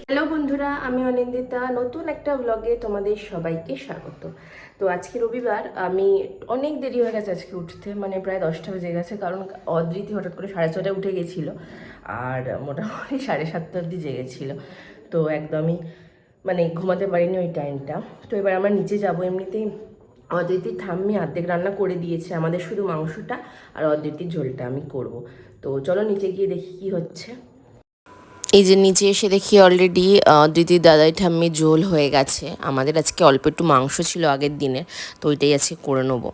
Hello বন্ধুরা, আমি অনিন্দিতা। নতুন একটা ব্লগে তোমাদের সবাইকে স্বাগত। তো আজকে রবিবার, আমি অনেক দেরি হয়ে গেছে আজকে উঠতে, মানে প্রায় 10টা বেজে গেছে, কারণ অদ্রিতি হঠাৎ করে 6:30 উঠে গেছিলো আর মোটামুটি 7:30 অবধি জেগেছিলো। তো একদমই মানে ঘুমাতে পারিনি ওই টাইমটা। তো এবার আমরা নিচে যাবো। এমনিতেই অদ্রিতির ঠাম্মি অর্ধেক রান্না করে দিয়েছে, আমাদের শুধু মাংসটা আর অদ্রিতির ঝোলটা আমি করব। তো চলো নিচে গিয়ে দেখি কি হচ্ছে। এই যে নিচে এসে দেখি অলরেডি দিদির দাদাই ঠাম্মি ঝোল হয়ে গেছে। আমাদের আজকে অল্প একটু মাংস ছিল আগের দিনের, তো ওইটাই আজকে করে নেবো।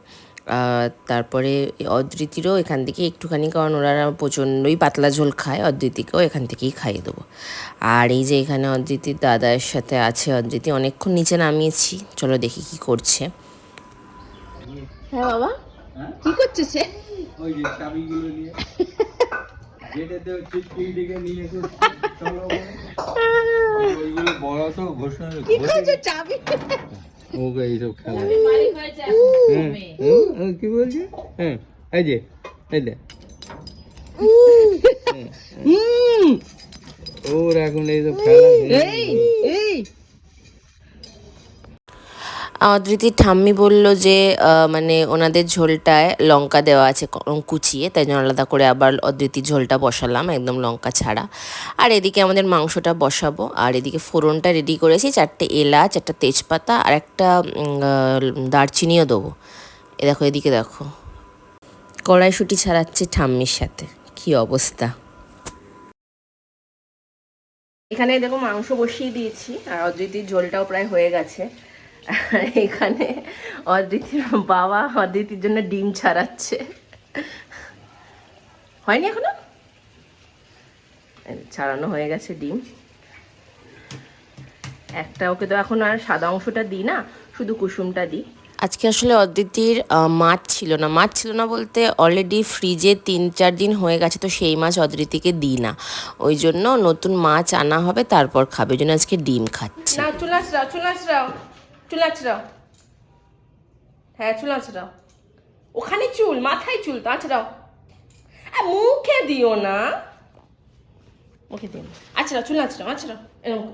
তারপরে অদ্রিতিরও এখান থেকে একটুখানি, কারণ ওরা প্রচণ্ডই পাতলা ঝোল খায়, অদ্রিতিকেও এখান থেকেই খাইয়ে দেবো। আর এই যে এখানে অদ্রিতির দাদার সাথে আছে অদ্রিতি, অনেকক্ষণ নিচে নামিয়েছি, চলো দেখি কি করছে। হ্যাঁ বাবা, কি করছে সে? ওই যে চাবিগুলো নিয়ে যেটাতে হচ্ছে কি দিকে নিয়ে চলো ওইগুলো বড় তো ঘোষণা কি করছে চাবি ওকে এইসব খেলা মালিক হয়ে যায় কি বলছে? হ্যাঁ এই যে এই দে ওর এখন এইসব খেলা এই এই অদ্রিতির ঠাম্মি বলল যে মানে ওনাদের ঝোলটায় লঙ্কা দেওয়া আছে কুচিয়ে, তাই জন্য আলাদা করে আবার অদ্রিতির ঝোলটা বসালাম একদম লঙ্কা ছাড়া। আর এদিকে আমাদের মাংসটা বসাবো, আর এদিকে ফোড়নটা রেডি করেছি, 4টে এলাচ, একটা তেজপাতা আর একটা দারচিনিও দেবো। দেখো এদিকে দেখো, কড়াইশুঁটি ছাড়াচ্ছে ঠাম্মির সাথে, কি অবস্থা। এখানে দেখো মাংস বসিয়ে দিয়েছি, আর অদ্রিতির ঝোলটাও প্রায় হয়ে গেছে। এখানে অদ্রিতির বাবা অদ্রিতির জন্য ডিম ছাড়াচ্ছে, হয়নি এখনো, ছাড়ানো হয়ে গেছে ডিম একটা। ওকে তো এখন আর সাদা অংশটা দিই না, শুধু কুসুমটা দিই। আজকে আসলে অদ্রিতির মাছ ছিল না বলতে অলরেডি ফ্রিজে 3-4 দিন হয়ে গেছে, তো সেই মাছ অদ্রিতিকে দিই না, ওই জন্য নতুন মাছ আনা হবে তারপর খাবে, ওই জন্য আজকে ডিম খাচ্ছে। না চুল আঁচড়াও, হ্যাঁ চুল আঁচড়াও, ওখানে চুল, মাথায় চুল তো আঁচড়াও, মুখে দিও না, মুখে দিও না, আঁচড়াও চুল আঁচড়াও এরকম।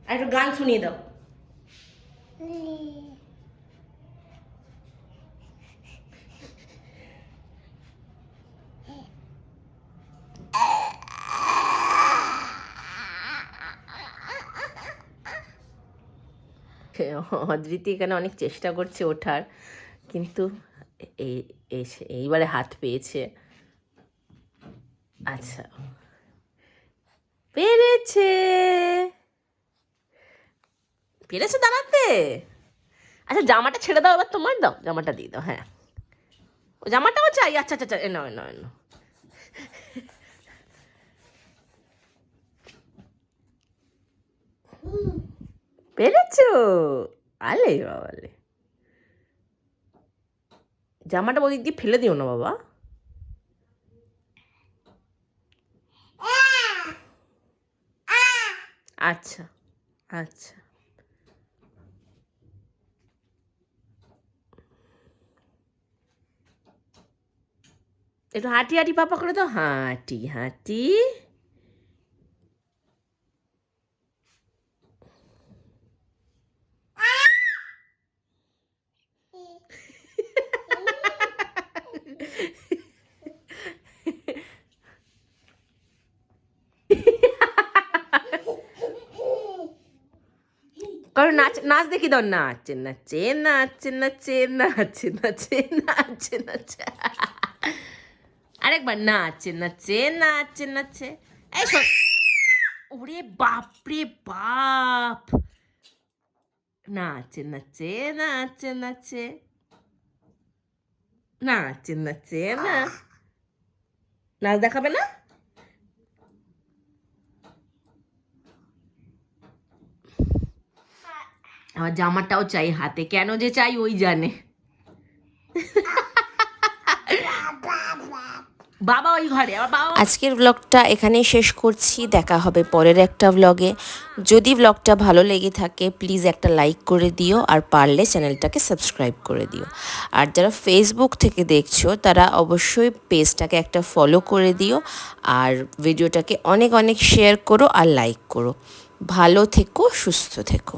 আর একটু গান শুনিয়ে দাও। অদ্রিতি এখানে অনেক চেষ্টা করছে ওঠার, কিন্তু এইবারে হাত পেয়েছে। আচ্ছা পেরেছে দাঁড়াতে। আচ্ছা জামাটা ছেড়ে দাও, এবার তোমার দাও, জামাটা দিয়ে দাও। হ্যাঁ ও জামাটাও চাই, আচ্ছা আচ্ছা এ নাও পেরেছো, আলে বাবালে, জামাটা ওদিক দিয়ে ফেলে দিও না বাবা। আচ্ছা আচ্ছা একটু হাঁটি পাপা করে দাও, হাঁটি কারণ নাচ দেখি দাও, নাচে আরেকবার নাচে এই শোন, ওরে বাপরে বাপ, নাচে না নাচ দেখাবে না। আমার জামাটাও চাই হাতে, কেন যে চাই ওই জানে। বাবা ওই ঘরে, আজকের ব্লগটা এখানেই শেষ করছি, দেখা হবে পরের একটা ব্লগে। যদি ব্লগটা ভালো লেগে থাকে প্লিজ একটা লাইক করে দিও, আর পারলে চ্যানেলটাকে সাবস্ক্রাইব করে দিও। আর যারা ফেসবুক থেকে দেখছো তারা অবশ্যই পেজটাকে একটা ফলো করে দিও, আর ভিডিওটাকে অনেক অনেক শেয়ার করো আর লাইক করো। ভালো থেকো, সুস্থ থেকো।